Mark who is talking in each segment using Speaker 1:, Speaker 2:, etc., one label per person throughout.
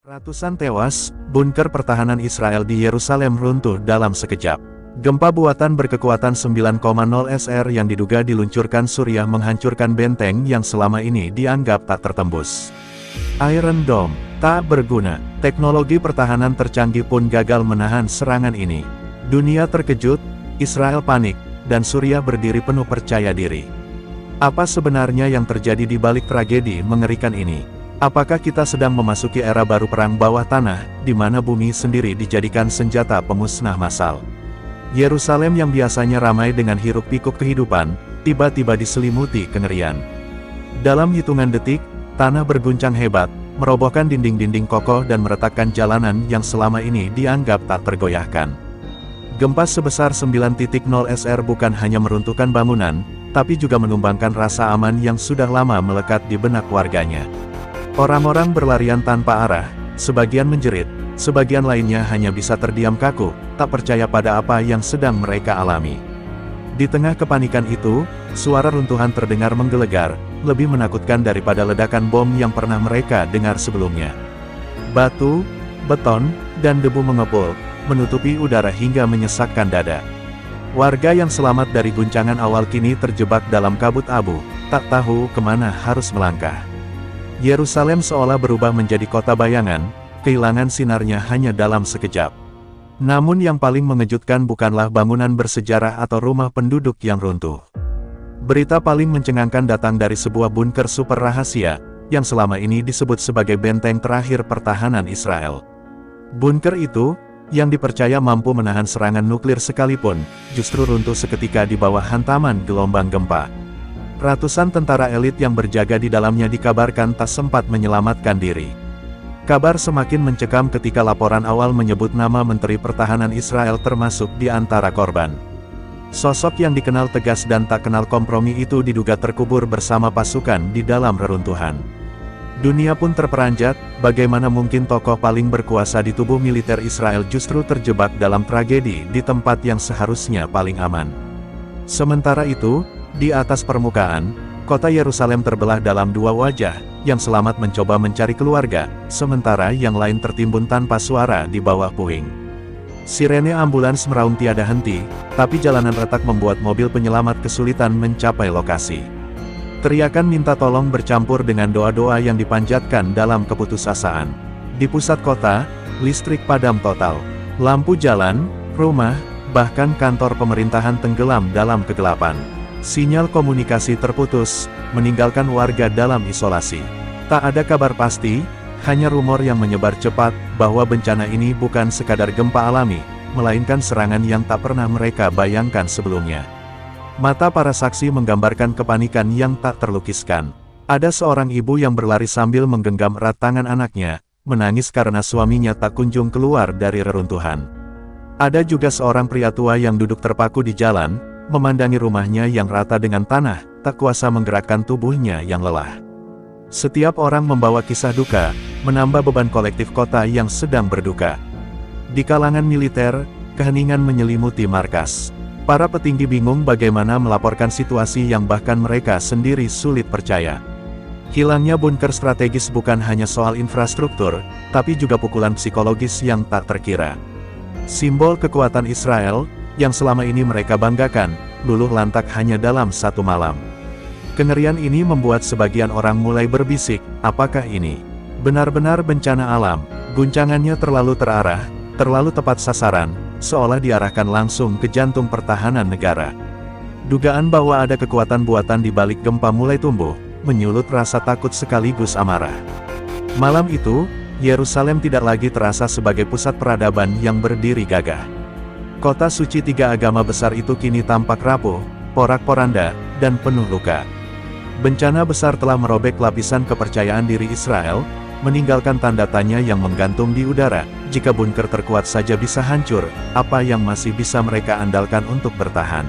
Speaker 1: Ratusan tewas, bunker pertahanan Israel di Yerusalem runtuh dalam sekejap. Gempa buatan berkekuatan 9,0 SR yang diduga diluncurkan Suriah menghancurkan benteng yang selama ini dianggap tak tertembus. Iron Dome, tak berguna. Teknologi pertahanan tercanggih pun gagal menahan serangan ini. Dunia terkejut, Israel panik, dan Suriah berdiri penuh percaya diri. Apa sebenarnya yang terjadi di balik tragedi mengerikan ini? Apakah kita sedang memasuki era baru perang bawah tanah, di mana bumi sendiri dijadikan senjata pemusnah massal? Yerusalem yang biasanya ramai dengan hiruk-pikuk kehidupan, tiba-tiba diselimuti kengerian. Dalam hitungan detik, tanah berguncang hebat, merobohkan dinding-dinding kokoh dan meretakkan jalanan yang selama ini dianggap tak tergoyahkan. Gempa sebesar 9,0 SR bukan hanya meruntuhkan bangunan, tapi juga menumbangkan rasa aman yang sudah lama melekat di benak warganya. Orang-orang berlarian tanpa arah, sebagian menjerit, sebagian lainnya hanya bisa terdiam kaku, tak percaya pada apa yang sedang mereka alami. Di tengah kepanikan itu, suara runtuhan terdengar menggelegar, lebih menakutkan daripada ledakan bom yang pernah mereka dengar sebelumnya. Batu, beton, dan debu mengepul, menutupi udara hingga menyesakkan dada. Warga yang selamat dari guncangan awal kini terjebak dalam kabut abu, tak tahu kemana harus melangkah. Yerusalem seolah berubah menjadi kota bayangan, kehilangan sinarnya hanya dalam sekejap. Namun yang paling mengejutkan bukanlah bangunan bersejarah atau rumah penduduk yang runtuh. Berita paling mencengangkan datang dari sebuah bunker super rahasia, yang selama ini disebut sebagai benteng terakhir pertahanan Israel. Bunker itu, yang dipercaya mampu menahan serangan nuklir sekalipun, justru runtuh seketika di bawah hantaman gelombang gempa. Ratusan tentara elit yang berjaga di dalamnya dikabarkan tak sempat menyelamatkan diri. Kabar semakin mencekam ketika laporan awal menyebut nama Menteri Pertahanan Israel termasuk di antara korban. Sosok yang dikenal tegas dan tak kenal kompromi itu diduga terkubur bersama pasukan di dalam reruntuhan. Dunia pun terperanjat, bagaimana mungkin tokoh paling berkuasa di tubuh militer Israel justru terjebak dalam tragedi di tempat yang seharusnya paling aman. Sementara itu, di atas permukaan, kota Yerusalem terbelah dalam dua wajah, yang selamat mencoba mencari keluarga, sementara yang lain tertimbun tanpa suara di bawah puing. Sirene ambulans meraung tiada henti, tapi jalanan retak membuat mobil penyelamat kesulitan mencapai lokasi. Teriakan minta tolong bercampur dengan doa-doa yang dipanjatkan dalam keputusasaan. Di pusat kota, listrik padam total. Lampu jalan, rumah, bahkan kantor pemerintahan tenggelam dalam kegelapan. Sinyal komunikasi terputus, meninggalkan warga dalam isolasi. Tak ada kabar pasti, hanya rumor yang menyebar cepat, bahwa bencana ini bukan sekadar gempa alami, melainkan serangan yang tak pernah mereka bayangkan sebelumnya. Mata para saksi menggambarkan kepanikan yang tak terlukiskan. Ada seorang ibu yang berlari sambil menggenggam erat tangan anaknya, menangis karena suaminya tak kunjung keluar dari reruntuhan. Ada juga seorang pria tua yang duduk terpaku di jalan, memandangi rumahnya yang rata dengan tanah, tak kuasa menggerakkan tubuhnya yang lelah. Setiap orang membawa kisah duka, menambah beban kolektif kota yang sedang berduka. Di kalangan militer, keheningan menyelimuti markas. Para petinggi bingung bagaimana melaporkan situasi yang bahkan mereka sendiri sulit percaya. Hilangnya bunker strategis bukan hanya soal infrastruktur, tapi juga pukulan psikologis yang tak terkira. Simbol kekuatan Israel, yang selama ini mereka banggakan, luluh lantak hanya dalam satu malam. Kengerian ini membuat sebagian orang mulai berbisik, apakah ini benar-benar bencana alam? Guncangannya terlalu terarah, terlalu tepat sasaran, seolah diarahkan langsung ke jantung pertahanan negara. Dugaan bahwa ada kekuatan buatan di balik gempa mulai tumbuh, menyulut rasa takut sekaligus amarah. Malam itu, Yerusalem tidak lagi terasa sebagai pusat peradaban yang berdiri gagah. Kota suci tiga agama besar itu kini tampak rapuh, porak-poranda, dan penuh luka. Bencana besar telah merobek lapisan kepercayaan diri Israel, meninggalkan tanda tanya yang menggantung di udara. Jika bunker terkuat saja bisa hancur, apa yang masih bisa mereka andalkan untuk bertahan?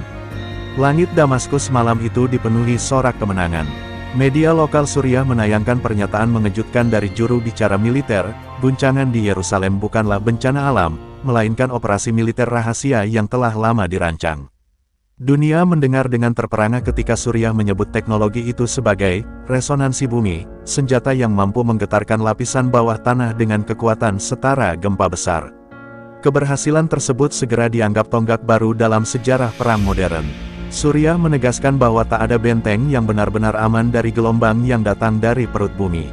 Speaker 1: Langit Damaskus malam itu dipenuhi sorak kemenangan. Media lokal Suriah menayangkan pernyataan mengejutkan dari juru bicara militer, guncangan di Yerusalem bukanlah bencana alam, melainkan operasi militer rahasia yang telah lama dirancang. Dunia mendengar dengan terperangah ketika Suriah menyebut teknologi itu sebagai resonansi bumi, senjata yang mampu menggetarkan lapisan bawah tanah dengan kekuatan setara gempa besar. Keberhasilan tersebut segera dianggap tonggak baru dalam sejarah perang modern. Suriah menegaskan bahwa tak ada benteng yang benar-benar aman dari gelombang yang datang dari perut bumi.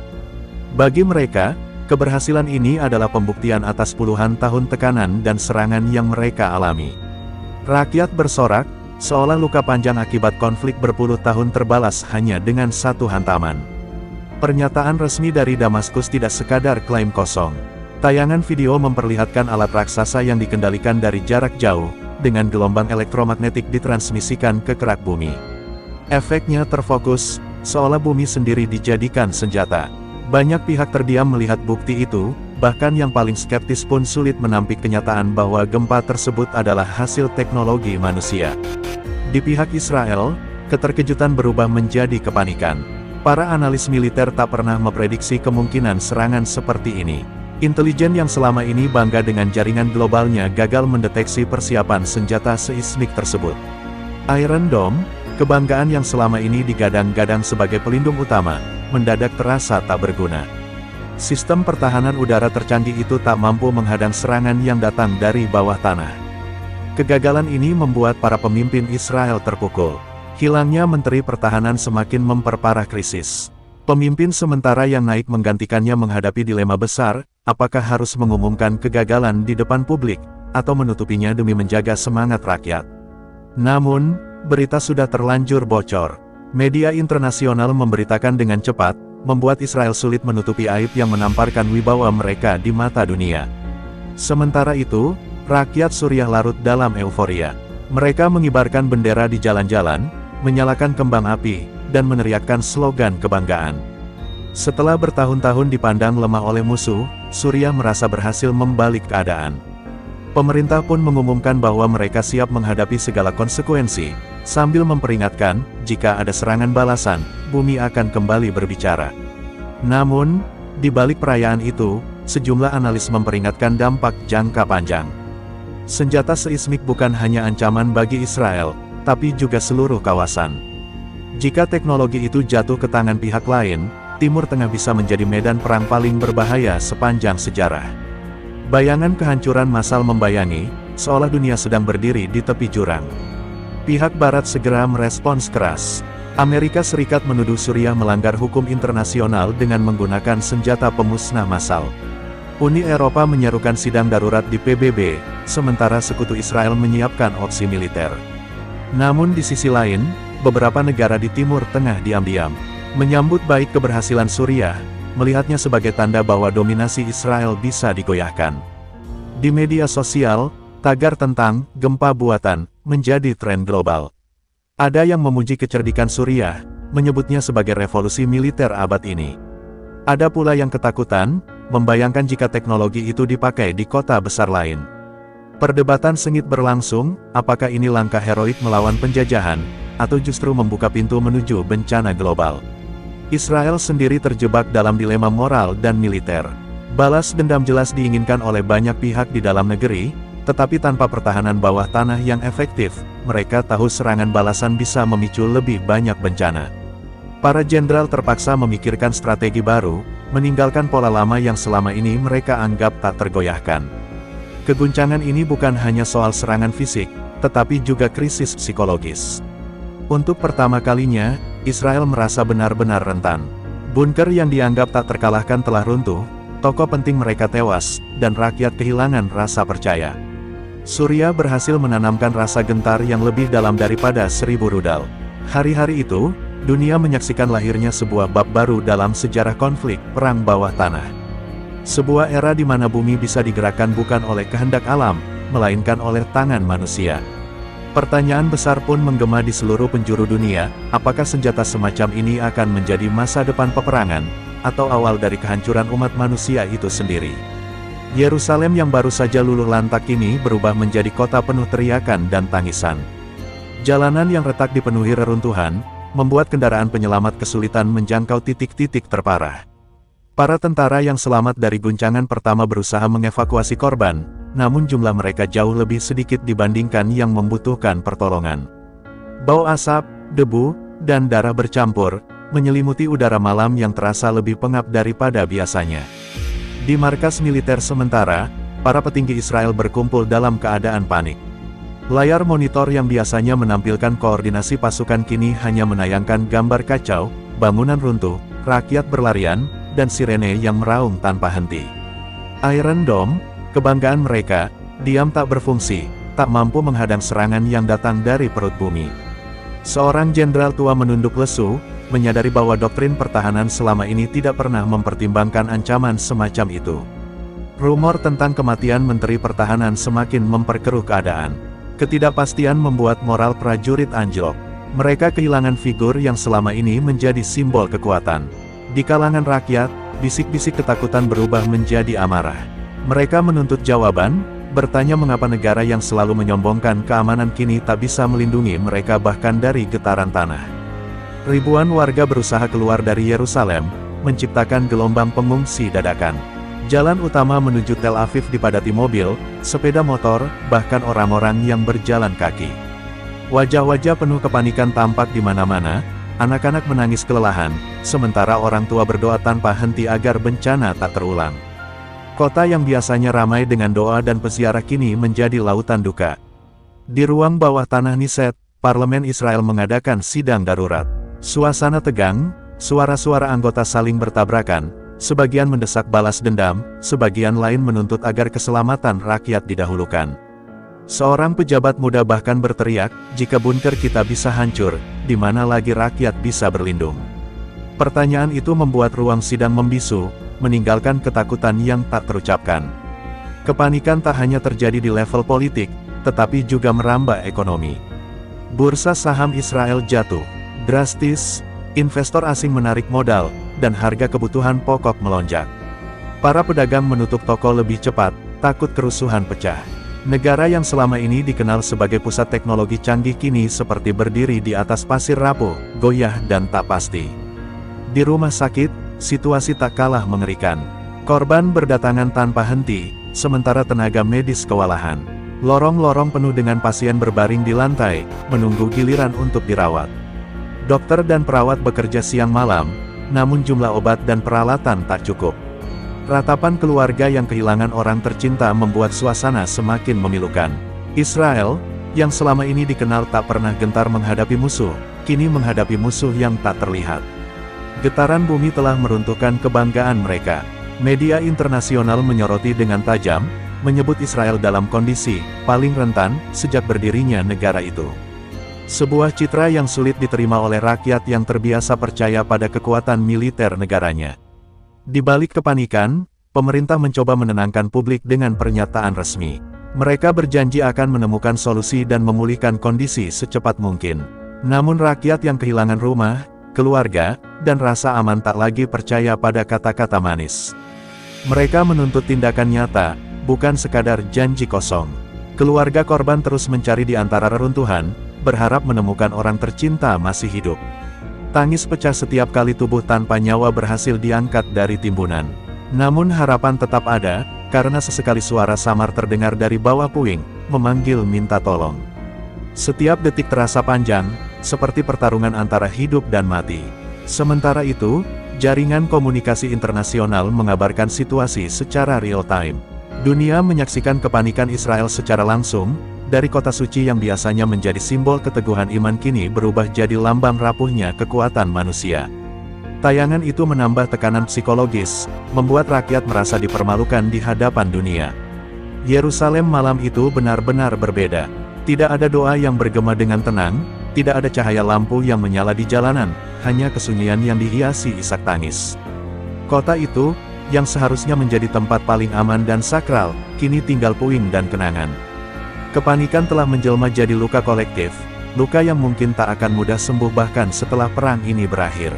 Speaker 1: Bagi mereka, keberhasilan ini adalah pembuktian atas puluhan tahun tekanan dan serangan yang mereka alami. Rakyat bersorak, seolah luka panjang akibat konflik berpuluh tahun terbalas hanya dengan satu hantaman. Pernyataan resmi dari Damaskus tidak sekadar klaim kosong. Tayangan video memperlihatkan alat raksasa yang dikendalikan dari jarak jauh, dengan gelombang elektromagnetik ditransmisikan ke kerak bumi. Efeknya terfokus, seolah bumi sendiri dijadikan senjata. Banyak pihak terdiam melihat bukti itu, bahkan yang paling skeptis pun sulit menampik kenyataan bahwa gempa tersebut adalah hasil teknologi manusia. Di pihak Israel, keterkejutan berubah menjadi kepanikan. Para analis militer tak pernah memprediksi kemungkinan serangan seperti ini. Intelijen yang selama ini bangga dengan jaringan globalnya gagal mendeteksi persiapan senjata seismik tersebut. Iron Dome, kebanggaan yang selama ini digadang-gadang sebagai pelindung utama, mendadak terasa tak berguna. Sistem pertahanan udara tercanggih itu tak mampu menghadang serangan yang datang dari bawah tanah. Kegagalan ini membuat para pemimpin Israel terpukul. Hilangnya Menteri Pertahanan semakin memperparah krisis. Pemimpin sementara yang naik menggantikannya menghadapi dilema besar, apakah harus mengumumkan kegagalan di depan publik, atau menutupinya demi menjaga semangat rakyat. Namun, berita sudah terlanjur bocor. Media internasional memberitakan dengan cepat, membuat Israel sulit menutupi aib yang menamparkan wibawa mereka di mata dunia. Sementara itu, rakyat Suriah larut dalam euforia. Mereka mengibarkan bendera di jalan-jalan, menyalakan kembang api, dan meneriakkan slogan kebanggaan. Setelah bertahun-tahun dipandang lemah oleh musuh, Suriah merasa berhasil membalik keadaan. Pemerintah pun mengumumkan bahwa mereka siap menghadapi segala konsekuensi, sambil memperingatkan, jika ada serangan balasan, bumi akan kembali berbicara. Namun, di balik perayaan itu, sejumlah analis memperingatkan dampak jangka panjang. Senjata seismik bukan hanya ancaman bagi Israel, tapi juga seluruh kawasan. Jika teknologi itu jatuh ke tangan pihak lain, Timur Tengah bisa menjadi medan perang paling berbahaya sepanjang sejarah. Bayangan kehancuran massal membayangi, seolah dunia sedang berdiri di tepi jurang. Pihak Barat segera merespons keras. Amerika Serikat menuduh Suriah melanggar hukum internasional dengan menggunakan senjata pemusnah massal. Uni Eropa menyerukan sidang darurat di PBB, sementara sekutu Israel menyiapkan opsi militer. Namun di sisi lain, beberapa negara di Timur Tengah diam-diam menyambut baik keberhasilan Suriah, melihatnya sebagai tanda bahwa dominasi Israel bisa digoyahkan. Di media sosial, tagar tentang gempa buatan menjadi tren global. Ada yang memuji kecerdikan Suriah, menyebutnya sebagai revolusi militer abad ini. Ada pula yang ketakutan, membayangkan jika teknologi itu dipakai di kota besar lain. Perdebatan sengit berlangsung, apakah ini langkah heroik melawan penjajahan, atau justru membuka pintu menuju bencana global. Israel sendiri terjebak dalam dilema moral dan militer. Balas dendam jelas diinginkan oleh banyak pihak di dalam negeri, tetapi tanpa pertahanan bawah tanah yang efektif, mereka tahu serangan balasan bisa memicu lebih banyak bencana. Para jenderal terpaksa memikirkan strategi baru, meninggalkan pola lama yang selama ini mereka anggap tak tergoyahkan. Keguncangan ini bukan hanya soal serangan fisik, tetapi juga krisis psikologis. Untuk pertama kalinya, Israel merasa benar-benar rentan. Bunker yang dianggap tak terkalahkan telah runtuh, tokoh penting mereka tewas, dan rakyat kehilangan rasa percaya. Suriah berhasil menanamkan rasa gentar yang lebih dalam daripada 1000 rudal. Hari-hari itu, dunia menyaksikan lahirnya sebuah bab baru dalam sejarah konflik perang bawah tanah. Sebuah era di mana bumi bisa digerakkan bukan oleh kehendak alam, melainkan oleh tangan manusia. Pertanyaan besar pun menggema di seluruh penjuru dunia, apakah senjata semacam ini akan menjadi masa depan peperangan, atau awal dari kehancuran umat manusia itu sendiri. Yerusalem yang baru saja luluh lantak kini berubah menjadi kota penuh teriakan dan tangisan. Jalanan yang retak dipenuhi reruntuhan, membuat kendaraan penyelamat kesulitan menjangkau titik-titik terparah. Para tentara yang selamat dari guncangan pertama berusaha mengevakuasi korban, namun jumlah mereka jauh lebih sedikit dibandingkan yang membutuhkan pertolongan. Bau asap, debu, dan darah bercampur, menyelimuti udara malam yang terasa lebih pengap daripada biasanya. Di markas militer sementara, para petinggi Israel berkumpul dalam keadaan panik. Layar monitor yang biasanya menampilkan koordinasi pasukan kini hanya menayangkan gambar kacau, bangunan runtuh, rakyat berlarian, dan sirene yang meraung tanpa henti. Iron Dome, kebanggaan mereka, diam tak berfungsi, tak mampu menghadang serangan yang datang dari perut bumi. Seorang jenderal tua menunduk lesu, menyadari bahwa doktrin pertahanan selama ini tidak pernah mempertimbangkan ancaman semacam itu. Rumor tentang kematian Menteri Pertahanan semakin memperkeruh keadaan. Ketidakpastian membuat moral prajurit anjlok. Mereka kehilangan figur yang selama ini menjadi simbol kekuatan. Di kalangan rakyat, bisik-bisik ketakutan berubah menjadi amarah. Mereka menuntut jawaban, bertanya mengapa negara yang selalu menyombongkan keamanan kini tak bisa melindungi mereka bahkan dari getaran tanah. Ribuan warga berusaha keluar dari Yerusalem, menciptakan gelombang pengungsi dadakan. Jalan utama menuju Tel Aviv dipadati mobil, sepeda motor, bahkan orang-orang yang berjalan kaki. Wajah-wajah penuh kepanikan tampak di mana-mana, anak-anak menangis kelelahan, sementara orang tua berdoa tanpa henti agar bencana tak terulang. Kota yang biasanya ramai dengan doa dan peziarah kini menjadi lautan duka. Di ruang bawah tanah Knesset, Parlemen Israel mengadakan sidang darurat. Suasana tegang, suara-suara anggota saling bertabrakan, sebagian mendesak balas dendam, sebagian lain menuntut agar keselamatan rakyat didahulukan. Seorang pejabat muda bahkan berteriak, jika bunker kita bisa hancur, di mana lagi rakyat bisa berlindung? Pertanyaan itu membuat ruang sidang membisu, meninggalkan ketakutan yang tak terucapkan. Kepanikan tak hanya terjadi di level politik, tetapi juga merambah ekonomi. Bursa saham Israel jatuh drastis, investor asing menarik modal, dan harga kebutuhan pokok melonjak. Para pedagang menutup toko lebih cepat, takut kerusuhan pecah. Negara yang selama ini dikenal sebagai pusat teknologi canggih kini seperti berdiri di atas pasir rapuh, goyah dan tak pasti. Di rumah sakit, situasi tak kalah mengerikan. Korban berdatangan tanpa henti, sementara tenaga medis kewalahan. Lorong-lorong penuh dengan pasien berbaring di lantai, menunggu giliran untuk dirawat. Dokter dan perawat bekerja siang malam, namun jumlah obat dan peralatan tak cukup. Ratapan keluarga yang kehilangan orang tercinta membuat suasana semakin memilukan. Israel, yang selama ini dikenal tak pernah gentar menghadapi musuh, kini menghadapi musuh yang tak terlihat. Getaran bumi telah meruntuhkan kebanggaan mereka. Media internasional menyoroti dengan tajam, menyebut Israel dalam kondisi paling rentan sejak berdirinya negara itu. Sebuah citra yang sulit diterima oleh rakyat yang terbiasa percaya pada kekuatan militer negaranya. Di balik kepanikan, pemerintah mencoba menenangkan publik dengan pernyataan resmi. Mereka berjanji akan menemukan solusi dan memulihkan kondisi secepat mungkin. Namun rakyat yang kehilangan rumah, keluarga, dan rasa aman tak lagi percaya pada kata-kata manis. Mereka menuntut tindakan nyata, bukan sekadar janji kosong. Keluarga korban terus mencari di antara reruntuhan, berharap menemukan orang tercinta masih hidup. Tangis pecah setiap kali tubuh tanpa nyawa berhasil diangkat dari timbunan. Namun harapan tetap ada, karena sesekali suara samar terdengar dari bawah puing, memanggil minta tolong. Setiap detik terasa panjang, seperti pertarungan antara hidup dan mati. Sementara itu, jaringan komunikasi internasional mengabarkan situasi secara real-time. Dunia menyaksikan kepanikan Israel secara langsung, dari kota suci yang biasanya menjadi simbol keteguhan iman kini berubah jadi lambang rapuhnya kekuatan manusia. Tayangan itu menambah tekanan psikologis, membuat rakyat merasa dipermalukan di hadapan dunia. Yerusalem malam itu benar-benar berbeda. Tidak ada doa yang bergema dengan tenang, tidak ada cahaya lampu yang menyala di jalanan, hanya kesunyian yang dihiasi isak tangis. Kota itu, yang seharusnya menjadi tempat paling aman dan sakral, kini tinggal puing dan kenangan. Kepanikan telah menjelma jadi luka kolektif, luka yang mungkin tak akan mudah sembuh bahkan setelah perang ini berakhir.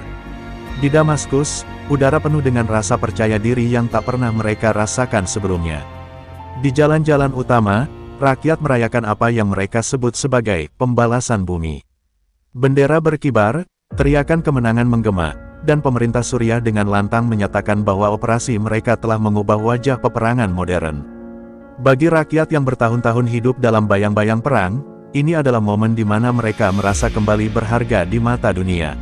Speaker 1: Di Damaskus, udara penuh dengan rasa percaya diri yang tak pernah mereka rasakan sebelumnya. Di jalan-jalan utama, rakyat merayakan apa yang mereka sebut sebagai pembalasan bumi. Bendera berkibar, teriakan kemenangan menggema, dan pemerintah Suriah dengan lantang menyatakan bahwa operasi mereka telah mengubah wajah peperangan modern. Bagi rakyat yang bertahun-tahun hidup dalam bayang-bayang perang, Ini adalah momen di mana mereka merasa kembali berharga di mata dunia.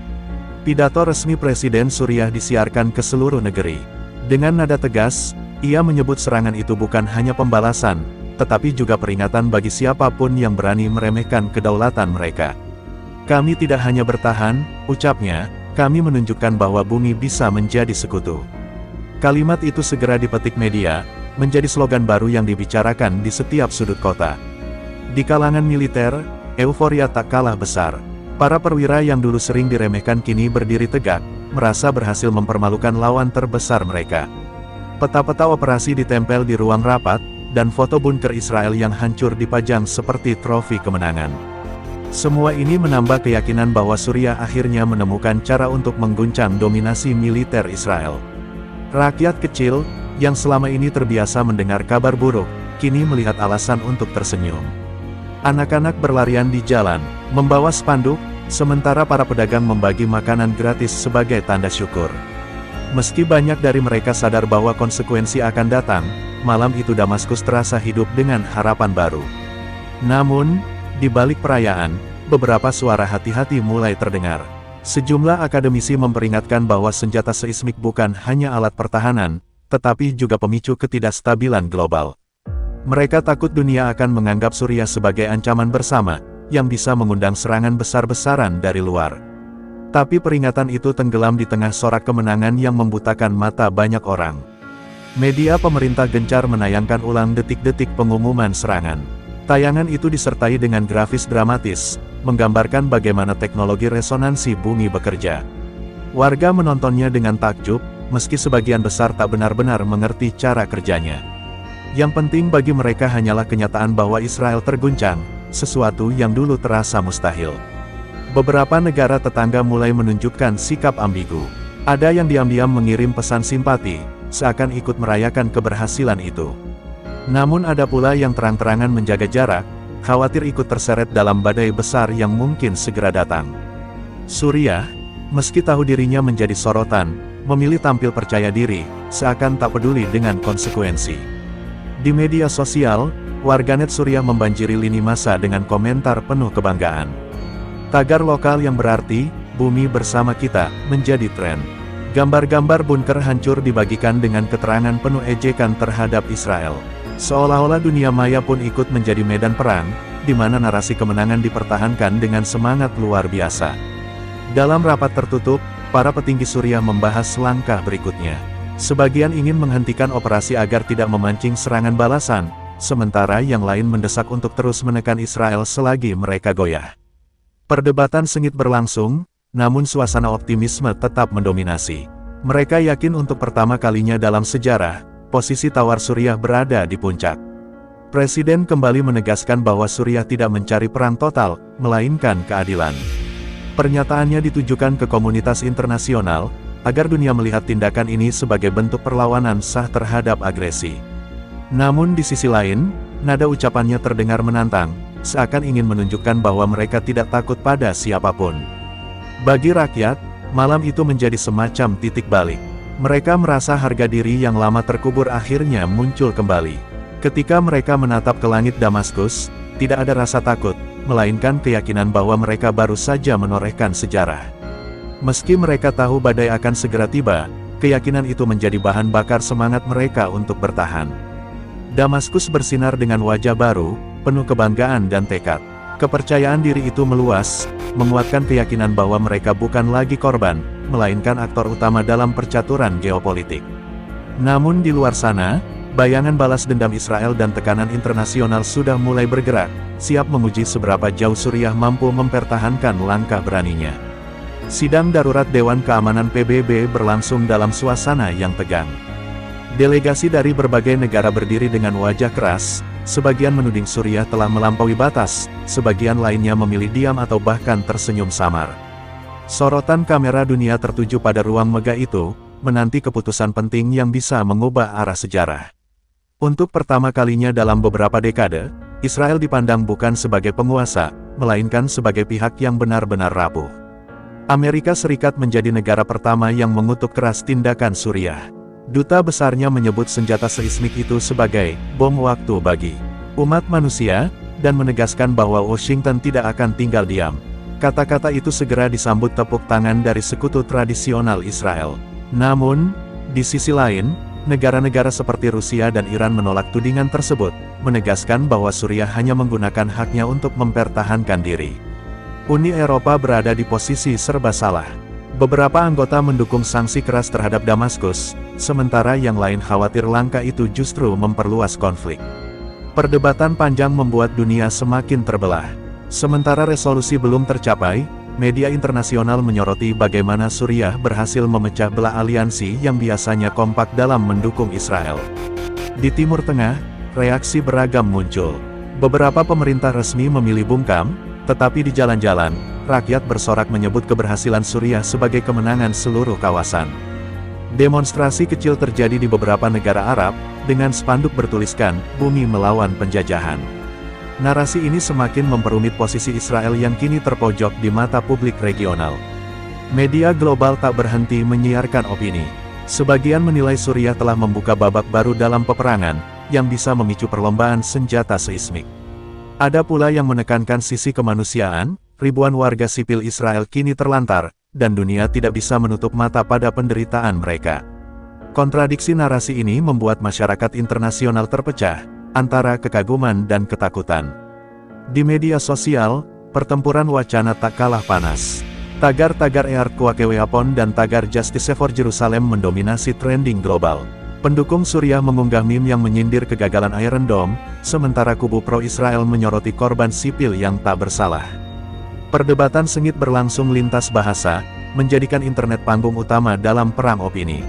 Speaker 1: Pidato resmi Presiden Suriah disiarkan ke seluruh negeri. Dengan nada tegas, ia menyebut serangan itu bukan hanya pembalasan, tetapi juga peringatan bagi siapapun yang berani meremehkan kedaulatan mereka. Kami tidak hanya bertahan, ucapnya, kami menunjukkan bahwa bumi bisa menjadi sekutu. Kalimat itu segera dipetik media, menjadi slogan baru yang dibicarakan di setiap sudut kota. Di kalangan militer, euforia tak kalah besar. Para perwira yang dulu sering diremehkan kini berdiri tegak, merasa berhasil mempermalukan lawan terbesar mereka. Peta-peta operasi ditempel di ruang rapat, dan foto bunker Israel yang hancur dipajang seperti trofi kemenangan. Semua ini menambah keyakinan bahwa Suriah akhirnya menemukan cara untuk mengguncang dominasi militer Israel. Rakyat kecil, yang selama ini terbiasa mendengar kabar buruk, kini melihat alasan untuk tersenyum. Anak-anak berlarian di jalan, membawa spanduk, sementara para pedagang membagi makanan gratis sebagai tanda syukur. Meski banyak dari mereka sadar bahwa konsekuensi akan datang, malam itu Damaskus terasa hidup dengan harapan baru. Namun, di balik perayaan, beberapa suara hati-hati mulai terdengar. Sejumlah akademisi memperingatkan bahwa senjata seismik bukan hanya alat pertahanan, tetapi juga pemicu ketidakstabilan global. Mereka takut dunia akan menganggap Suriah sebagai ancaman bersama, yang bisa mengundang serangan besar-besaran dari luar. Tapi peringatan itu tenggelam di tengah sorak kemenangan yang membutakan mata banyak orang. Media pemerintah gencar menayangkan ulang detik-detik pengumuman serangan. Tayangan itu disertai dengan grafis dramatis, menggambarkan bagaimana teknologi resonansi bumi bekerja. Warga menontonnya dengan takjub, meski sebagian besar tak benar-benar mengerti cara kerjanya. Yang penting bagi mereka hanyalah kenyataan bahwa Israel terguncang, sesuatu yang dulu terasa mustahil. Beberapa negara tetangga mulai menunjukkan sikap ambigu. Ada yang diam-diam mengirim pesan simpati, seakan ikut merayakan keberhasilan itu. Namun ada pula yang terang-terangan menjaga jarak, khawatir ikut terseret dalam badai besar yang mungkin segera datang. Suriah, meski tahu dirinya menjadi sorotan, memilih tampil percaya diri, seakan tak peduli dengan konsekuensi. Di media sosial, warganet Suriah membanjiri lini masa dengan komentar penuh kebanggaan. Tagar lokal yang berarti, "Bumi bersama kita," menjadi tren. Gambar-gambar bunker hancur dibagikan dengan keterangan penuh ejekan terhadap Israel. Seolah-olah dunia maya pun ikut menjadi medan perang, di mana narasi kemenangan dipertahankan dengan semangat luar biasa. Dalam rapat tertutup, para petinggi Suriah membahas langkah berikutnya. Sebagian ingin menghentikan operasi agar tidak memancing serangan balasan, sementara yang lain mendesak untuk terus menekan Israel selagi mereka goyah. Perdebatan sengit berlangsung, namun suasana optimisme tetap mendominasi. Mereka yakin untuk pertama kalinya dalam sejarah, posisi tawar Suriah berada di puncak. Presiden kembali menegaskan bahwa Suriah tidak mencari perang total, melainkan keadilan. Pernyataannya ditujukan ke komunitas internasional, agar dunia melihat tindakan ini sebagai bentuk perlawanan sah terhadap agresi. Namun di sisi lain, nada ucapannya terdengar menantang, seakan ingin menunjukkan bahwa mereka tidak takut pada siapapun. Bagi rakyat, malam itu menjadi semacam titik balik. Mereka merasa harga diri yang lama terkubur akhirnya muncul kembali. Ketika mereka menatap ke langit Damaskus, tidak ada rasa takut, melainkan keyakinan bahwa mereka baru saja menorehkan sejarah. Meski mereka tahu badai akan segera tiba, keyakinan itu menjadi bahan bakar semangat mereka untuk bertahan. Damaskus bersinar dengan wajah baru, penuh kebanggaan dan tekad. Kepercayaan diri itu meluas, menguatkan keyakinan bahwa mereka bukan lagi korban, melainkan aktor utama dalam percaturan geopolitik. Namun di luar sana, bayangan balas dendam Israel dan tekanan internasional sudah mulai bergerak, siap menguji seberapa jauh Suriah mampu mempertahankan langkah beraninya. Sidang darurat Dewan Keamanan PBB berlangsung dalam suasana yang tegang. Delegasi dari berbagai negara berdiri dengan wajah keras, sebagian menuding Suriah telah melampaui batas, sebagian lainnya memilih diam atau bahkan tersenyum samar. Sorotan kamera dunia tertuju pada ruang megah itu, menanti keputusan penting yang bisa mengubah arah sejarah. Untuk pertama kalinya dalam beberapa dekade, Israel dipandang bukan sebagai penguasa, melainkan sebagai pihak yang benar-benar rapuh. Amerika Serikat menjadi negara pertama yang mengutuk keras tindakan Suriah. Duta besarnya menyebut senjata seismik itu sebagai bom waktu bagi umat manusia, dan menegaskan bahwa Washington tidak akan tinggal diam. Kata-kata itu segera disambut tepuk tangan dari sekutu tradisional Israel. Namun, di sisi lain, negara-negara seperti Rusia dan Iran menolak tudingan tersebut, menegaskan bahwa Suriah hanya menggunakan haknya untuk mempertahankan diri. Uni Eropa berada di posisi serba salah. Beberapa anggota mendukung sanksi keras terhadap Damaskus, sementara yang lain khawatir langkah itu justru memperluas konflik. Perdebatan panjang membuat dunia semakin terbelah. Sementara resolusi belum tercapai, media internasional menyoroti bagaimana Suriah berhasil memecah belah aliansi yang biasanya kompak dalam mendukung Israel. Di Timur Tengah, reaksi beragam muncul. Beberapa pemerintah resmi memilih bungkam, tetapi di jalan-jalan, rakyat bersorak menyebut keberhasilan Suriah sebagai kemenangan seluruh kawasan. Demonstrasi kecil terjadi di beberapa negara Arab, dengan spanduk bertuliskan, "Bumi melawan penjajahan". Narasi ini semakin memperumit posisi Israel yang kini terpojok di mata publik regional. Media global tak berhenti menyiarkan opini. Sebagian menilai Suriah telah membuka babak baru dalam peperangan, yang bisa memicu perlombaan senjata seismik. Ada pula yang menekankan sisi kemanusiaan, ribuan warga sipil Israel kini terlantar, dan dunia tidak bisa menutup mata pada penderitaan mereka. Kontradiksi narasi ini membuat masyarakat internasional terpecah, antara kekaguman dan ketakutan. Di media sosial, pertempuran wacana tak kalah panas. Tagar-tagar Earthquake dan tagar Justice for Jerusalem mendominasi trending global. Pendukung Suriah mengunggah meme yang menyindir kegagalan Iron Dome, sementara kubu pro-Israel menyoroti korban sipil yang tak bersalah. Perdebatan sengit berlangsung lintas bahasa, menjadikan internet panggung utama dalam perang opini.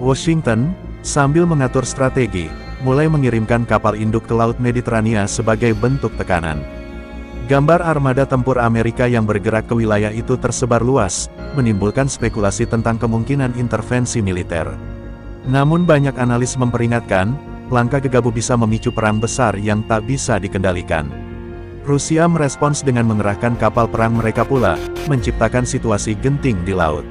Speaker 1: Washington, sambil mengatur strategi, mulai mengirimkan kapal induk ke Laut Mediterania sebagai bentuk tekanan. Gambar armada tempur Amerika yang bergerak ke wilayah itu tersebar luas, menimbulkan spekulasi tentang kemungkinan intervensi militer. Namun banyak analis memperingatkan, langkah gegabah bisa memicu perang besar yang tak bisa dikendalikan. Rusia merespons dengan mengerahkan kapal perang mereka pula, menciptakan situasi genting di laut.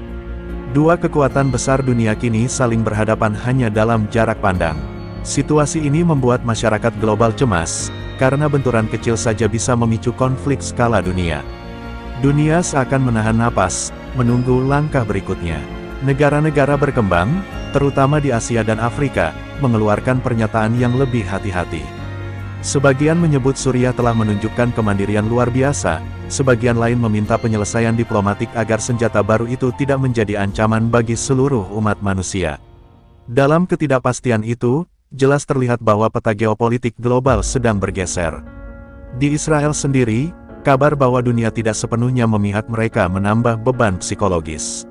Speaker 1: Dua kekuatan besar dunia kini saling berhadapan hanya dalam jarak pandang. Situasi ini membuat masyarakat global cemas, karena benturan kecil saja bisa memicu konflik skala dunia. Dunia seakan menahan napas, menunggu langkah berikutnya. Negara-negara berkembang, terutama di Asia dan Afrika, mengeluarkan pernyataan yang lebih hati-hati. Sebagian menyebut Suriah telah menunjukkan kemandirian luar biasa, sebagian lain meminta penyelesaian diplomatik agar senjata baru itu tidak menjadi ancaman bagi seluruh umat manusia. Dalam ketidakpastian itu, jelas terlihat bahwa peta geopolitik global sedang bergeser. Di Israel sendiri, kabar bahwa dunia tidak sepenuhnya memihak mereka menambah beban psikologis.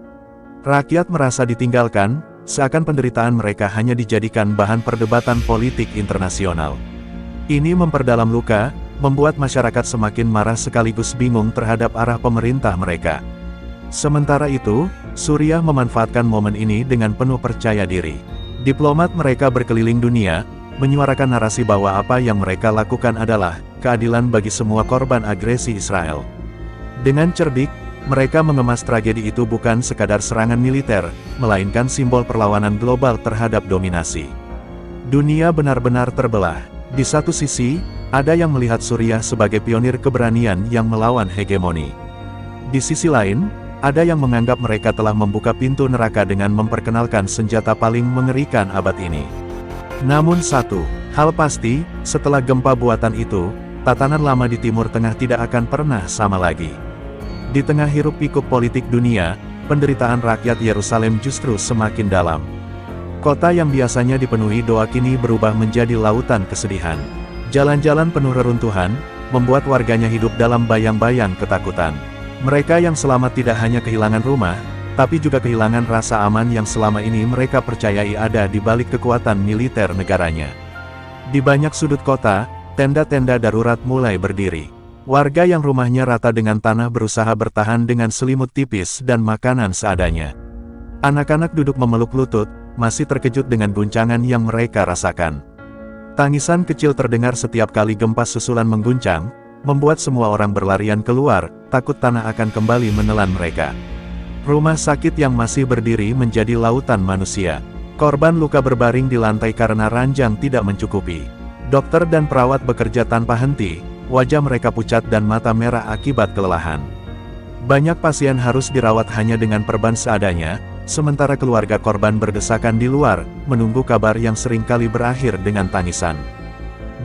Speaker 1: Rakyat merasa ditinggalkan, seakan penderitaan mereka hanya dijadikan bahan perdebatan politik internasional. Ini memperdalam luka, membuat masyarakat semakin marah sekaligus bingung terhadap arah pemerintah mereka. Sementara itu, Suriah memanfaatkan momen ini dengan penuh percaya diri. Diplomat mereka berkeliling dunia, menyuarakan narasi bahwa apa yang mereka lakukan adalah keadilan bagi semua korban agresi Israel. Dengan cerdik, mereka mengemas tragedi itu bukan sekadar serangan militer, melainkan simbol perlawanan global terhadap dominasi. Dunia benar-benar terbelah. Di satu sisi, ada yang melihat Suriah sebagai pionir keberanian yang melawan hegemoni. Di sisi lain, ada yang menganggap mereka telah membuka pintu neraka dengan memperkenalkan senjata paling mengerikan abad ini. Namun satu hal pasti, setelah gempa buatan itu, tatanan lama di Timur Tengah tidak akan pernah sama lagi. Di tengah hiruk-pikuk politik dunia, penderitaan rakyat Yerusalem justru semakin dalam. Kota yang biasanya dipenuhi doa kini berubah menjadi lautan kesedihan. Jalan-jalan penuh reruntuhan, membuat warganya hidup dalam bayang-bayang ketakutan. Mereka yang selamat tidak hanya kehilangan rumah, tapi juga kehilangan rasa aman yang selama ini mereka percayai ada di balik kekuatan militer negaranya. Di banyak sudut kota, tenda-tenda darurat mulai berdiri. Warga yang rumahnya rata dengan tanah berusaha bertahan dengan selimut tipis dan makanan seadanya. Anak-anak duduk memeluk lutut, masih terkejut dengan guncangan yang mereka rasakan. Tangisan kecil terdengar setiap kali gempa susulan mengguncang, membuat semua orang berlarian keluar, takut tanah akan kembali menelan mereka. Rumah sakit yang masih berdiri menjadi lautan manusia. Korban luka berbaring di lantai karena ranjang tidak mencukupi. Dokter dan perawat bekerja tanpa henti, wajah mereka pucat dan mata merah akibat kelelahan. Banyak pasien harus dirawat hanya dengan perban seadanya, sementara keluarga korban berdesakan di luar, menunggu kabar yang seringkali berakhir dengan tangisan.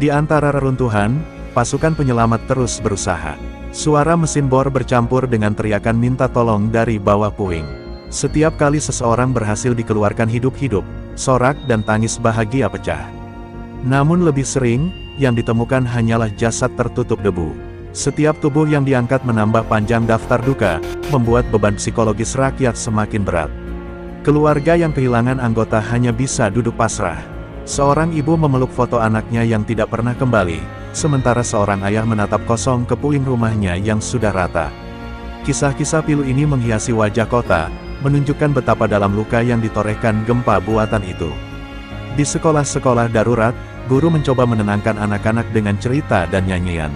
Speaker 1: Di antara reruntuhan, pasukan penyelamat terus berusaha. Suara mesin bor bercampur dengan teriakan minta tolong dari bawah puing. Setiap kali seseorang berhasil dikeluarkan hidup-hidup, sorak dan tangis bahagia pecah. Namun lebih sering, yang ditemukan hanyalah jasad tertutup debu. Setiap tubuh yang diangkat menambah panjang daftar duka, membuat beban psikologis rakyat semakin berat. Keluarga yang kehilangan anggota hanya bisa duduk pasrah. Seorang ibu memeluk foto anaknya yang tidak pernah kembali, sementara seorang ayah menatap kosong ke puing rumahnya yang sudah rata. Kisah-kisah pilu ini menghiasi wajah kota, menunjukkan betapa dalam luka yang ditorehkan gempa buatan itu. Di sekolah-sekolah darurat, guru mencoba menenangkan anak-anak dengan cerita dan nyanyian.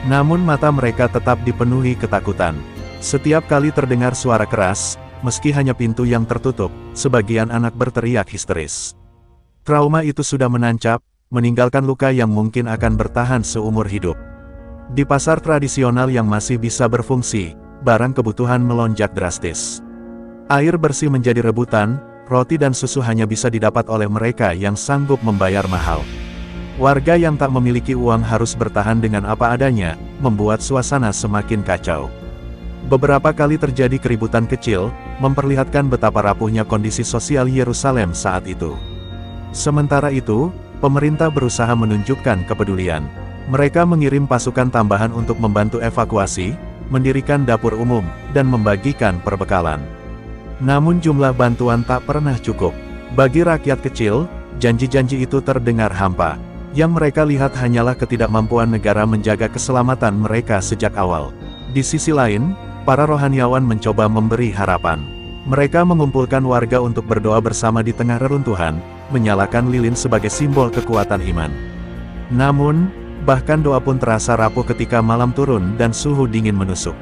Speaker 1: Namun mata mereka tetap dipenuhi ketakutan. Setiap kali terdengar suara keras, meski hanya pintu yang tertutup, sebagian anak berteriak histeris. Trauma itu sudah menancap, meninggalkan luka yang mungkin akan bertahan seumur hidup. Di pasar tradisional yang masih bisa berfungsi, barang kebutuhan melonjak drastis. Air bersih menjadi rebutan, roti dan susu hanya bisa didapat oleh mereka yang sanggup membayar mahal. Warga yang tak memiliki uang harus bertahan dengan apa adanya, membuat suasana semakin kacau. Beberapa kali terjadi keributan kecil, memperlihatkan betapa rapuhnya kondisi sosial Yerusalem saat itu. Sementara itu, pemerintah berusaha menunjukkan kepedulian. Mereka mengirim pasukan tambahan untuk membantu evakuasi, mendirikan dapur umum, dan membagikan perbekalan. Namun jumlah bantuan tak pernah cukup. Bagi rakyat kecil, janji-janji itu terdengar hampa. Yang mereka lihat hanyalah ketidakmampuan negara menjaga keselamatan mereka sejak awal. Di sisi lain, para rohaniawan mencoba memberi harapan. Mereka mengumpulkan warga untuk berdoa bersama di tengah reruntuhan, menyalakan lilin sebagai simbol kekuatan iman. Namun, bahkan doa pun terasa rapuh ketika malam turun dan suhu dingin menusuk.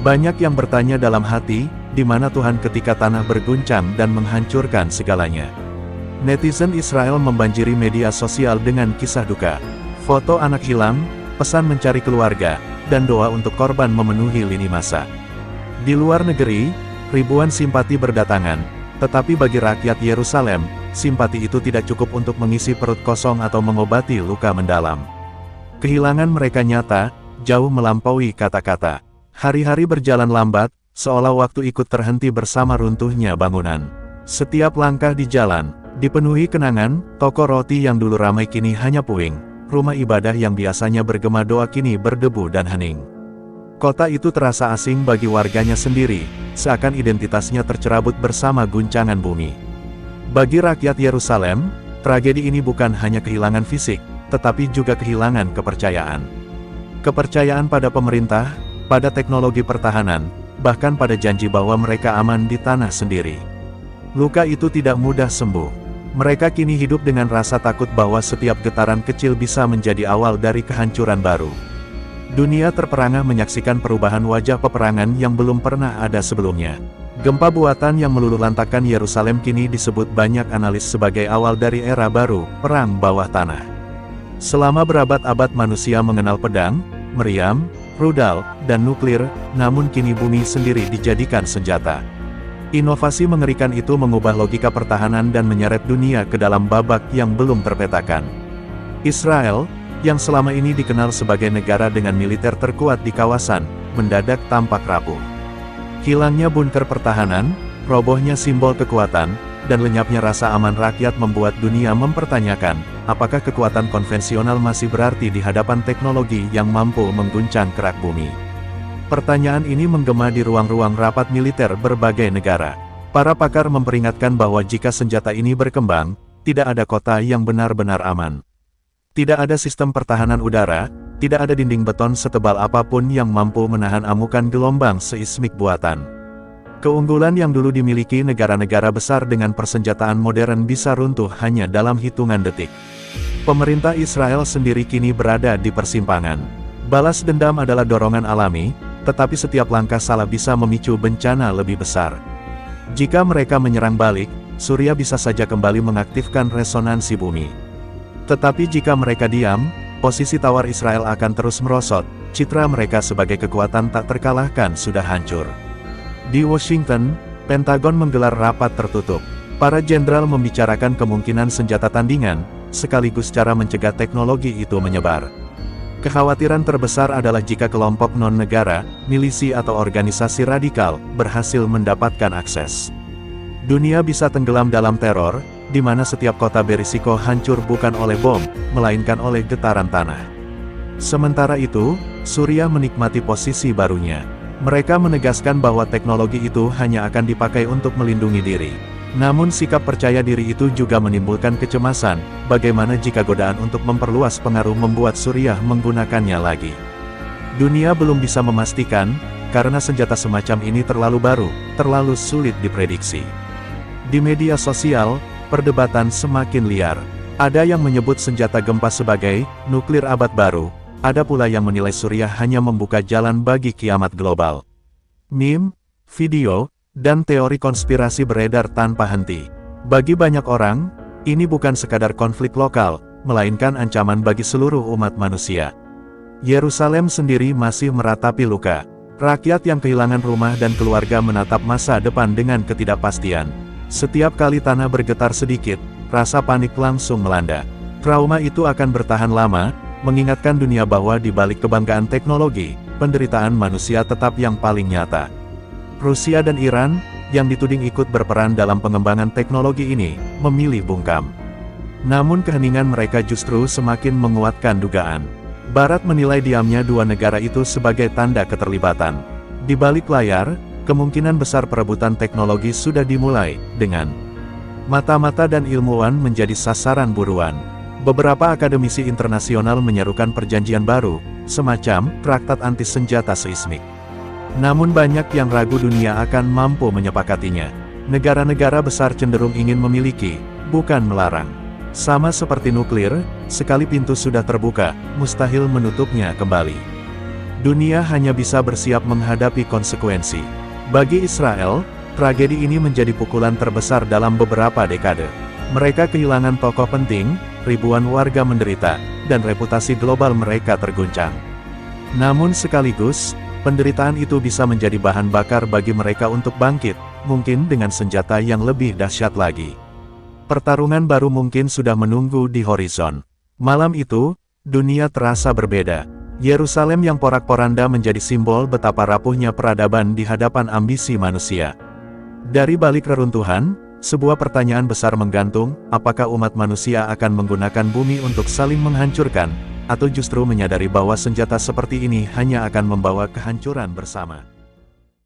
Speaker 1: Banyak yang bertanya dalam hati, di mana Tuhan ketika tanah berguncang dan menghancurkan segalanya. Netizen Israel membanjiri media sosial dengan kisah duka. Foto anak hilang, pesan mencari keluarga, dan doa untuk korban memenuhi lini masa. Di luar negeri, ribuan simpati berdatangan, tetapi bagi rakyat Yerusalem, simpati itu tidak cukup untuk mengisi perut kosong atau mengobati luka mendalam. Kehilangan mereka nyata, jauh melampaui kata-kata. Hari-hari berjalan lambat, seolah waktu ikut terhenti bersama runtuhnya bangunan. Setiap langkah di jalan, dipenuhi kenangan, toko roti yang dulu ramai kini hanya puing, rumah ibadah yang biasanya bergema doa kini berdebu dan hening. Kota itu terasa asing bagi warganya sendiri, seakan identitasnya tercerabut bersama guncangan bumi. Bagi rakyat Yerusalem, tragedi ini bukan hanya kehilangan fisik, tetapi juga kehilangan kepercayaan. Kepercayaan pada pemerintah, pada teknologi pertahanan, bahkan pada janji bahwa mereka aman di tanah sendiri. Luka itu tidak mudah sembuh. Mereka kini hidup dengan rasa takut bahwa setiap getaran kecil bisa menjadi awal dari kehancuran baru. Dunia terperangah menyaksikan perubahan wajah peperangan yang belum pernah ada sebelumnya. Gempa buatan yang meluluhlantakkan Yerusalem kini disebut banyak analis sebagai awal dari era baru, perang bawah tanah. Selama berabad-abad manusia mengenal pedang, meriam, rudal, dan nuklir, namun kini bumi sendiri dijadikan senjata. Inovasi mengerikan itu mengubah logika pertahanan dan menyeret dunia ke dalam babak yang belum terpetakan. Israel, yang selama ini dikenal sebagai negara dengan militer terkuat di kawasan, mendadak tampak rapuh. Hilangnya bunker pertahanan, robohnya simbol kekuatan, dan lenyapnya rasa aman rakyat membuat dunia mempertanyakan, apakah kekuatan konvensional masih berarti di hadapan teknologi yang mampu mengguncang kerak bumi. Pertanyaan ini menggema di ruang-ruang rapat militer berbagai negara. Para pakar memperingatkan bahwa jika senjata ini berkembang, tidak ada kota yang benar-benar aman. Tidak ada sistem pertahanan udara, tidak ada dinding beton setebal apapun yang mampu menahan amukan gelombang seismik buatan. Keunggulan yang dulu dimiliki negara-negara besar dengan persenjataan modern bisa runtuh hanya dalam hitungan detik. Pemerintah Israel sendiri kini berada di persimpangan. Balas dendam adalah dorongan alami, tetapi setiap langkah salah bisa memicu bencana lebih besar. Jika mereka menyerang balik, Surya bisa saja kembali mengaktifkan resonansi bumi. Tetapi jika mereka diam, posisi tawar Israel akan terus merosot, citra mereka sebagai kekuatan tak terkalahkan sudah hancur. Di Washington, Pentagon menggelar rapat tertutup. Para jenderal membicarakan kemungkinan senjata tandingan, sekaligus cara mencegah teknologi itu menyebar. Kekhawatiran terbesar adalah jika kelompok non-negara, milisi atau organisasi radikal, berhasil mendapatkan akses. Dunia bisa tenggelam dalam teror, di mana setiap kota berisiko hancur bukan oleh bom, melainkan oleh getaran tanah. Sementara itu, Suriah menikmati posisi barunya. Mereka menegaskan bahwa teknologi itu hanya akan dipakai untuk melindungi diri. Namun sikap percaya diri itu juga menimbulkan kecemasan, bagaimana jika godaan untuk memperluas pengaruh membuat Suriah menggunakannya lagi. Dunia belum bisa memastikan, karena senjata semacam ini terlalu baru, terlalu sulit diprediksi. Di media sosial, perdebatan semakin liar. Ada yang menyebut senjata gempa sebagai nuklir abad baru, ada pula yang menilai Suriah hanya membuka jalan bagi kiamat global. Meme, video, dan teori konspirasi beredar tanpa henti. Bagi banyak orang, ini bukan sekadar konflik lokal, melainkan ancaman bagi seluruh umat manusia. Yerusalem sendiri masih meratapi luka. Rakyat yang kehilangan rumah dan keluarga menatap masa depan dengan ketidakpastian. Setiap kali tanah bergetar sedikit, rasa panik langsung melanda. Trauma itu akan bertahan lama, mengingatkan dunia bahwa di balik kebanggaan teknologi, penderitaan manusia tetap yang paling nyata. Rusia dan Iran, yang dituding ikut berperan dalam pengembangan teknologi ini, memilih bungkam. Namun keheningan mereka justru semakin menguatkan dugaan. Barat menilai diamnya dua negara itu sebagai tanda keterlibatan. Di balik layar, kemungkinan besar perebutan teknologi sudah dimulai, dengan mata-mata dan ilmuwan menjadi sasaran buruan. Beberapa akademisi internasional menyerukan perjanjian baru, semacam traktat anti senjata seismik. Namun banyak yang ragu dunia akan mampu menyepakatinya. Negara-negara besar cenderung ingin memiliki, bukan melarang. Sama seperti nuklir, sekali pintu sudah terbuka, mustahil menutupnya kembali. Dunia hanya bisa bersiap menghadapi konsekuensi. Bagi Israel, tragedi ini menjadi pukulan terbesar dalam beberapa dekade. Mereka kehilangan tokoh penting, ribuan warga menderita, dan reputasi global mereka terguncang. Namun sekaligus, penderitaan itu bisa menjadi bahan bakar bagi mereka untuk bangkit, mungkin dengan senjata yang lebih dahsyat lagi. Pertarungan baru mungkin sudah menunggu di horizon. Malam itu, dunia terasa berbeda. Yerusalem yang porak-poranda menjadi simbol betapa rapuhnya peradaban di hadapan ambisi manusia. Dari balik reruntuhan, sebuah pertanyaan besar menggantung, apakah umat manusia akan menggunakan bumi untuk saling menghancurkan, atau justru menyadari bahwa senjata seperti ini hanya akan membawa kehancuran bersama.